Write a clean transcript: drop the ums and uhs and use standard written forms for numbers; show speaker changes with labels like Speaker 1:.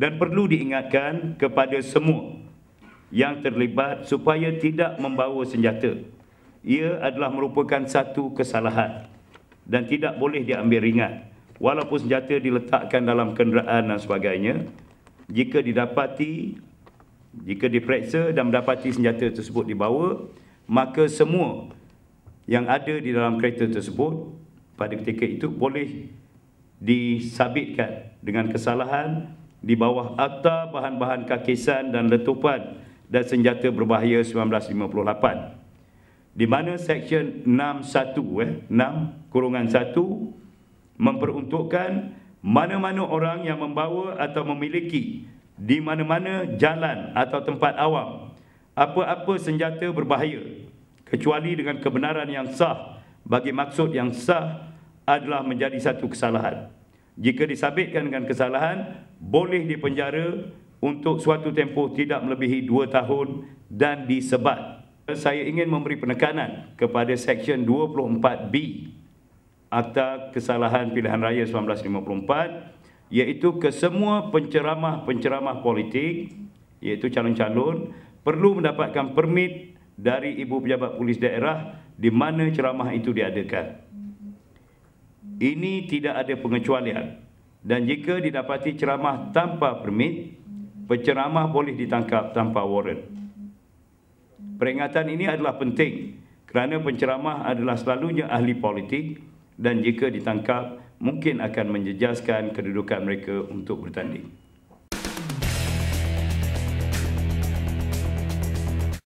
Speaker 1: dan perlu diingatkan kepada semua yang terlibat supaya tidak membawa senjata. Ia adalah merupakan satu kesalahan dan tidak boleh diambil ringan. Walaupun senjata diletakkan dalam kenderaan dan sebagainya, jika diperiksa dan mendapati senjata tersebut dibawa, maka semua yang ada di dalam kereta tersebut pada ketika itu boleh disabitkan dengan kesalahan di bawah Akta Bahan-bahan Kakisan dan Letupan dan Senjata Berbahaya 1958, di mana Seksyen 6.1 memperuntukkan mana-mana orang yang membawa atau memiliki di mana-mana jalan atau tempat awam apa-apa senjata berbahaya kecuali dengan kebenaran yang sah bagi maksud yang sah adalah menjadi satu kesalahan. Jika disabitkan dengan kesalahan, boleh dipenjara untuk suatu tempoh tidak melebihi 2 tahun dan disebat. Saya ingin memberi penekanan kepada Seksyen 24B Akta Kesalahan Pilihan Raya 1954, iaitu kesemua penceramah politik, iaitu calon-calon, perlu mendapatkan permit dari Ibu Pejabat Polis Daerah di mana ceramah itu diadakan. Ini tidak ada pengecualian, dan jika didapati ceramah tanpa permit, penceramah boleh ditangkap tanpa waran. Peringatan ini adalah penting kerana penceramah adalah selalunya ahli politik dan jika ditangkap mungkin akan menjejaskan kedudukan mereka untuk bertanding.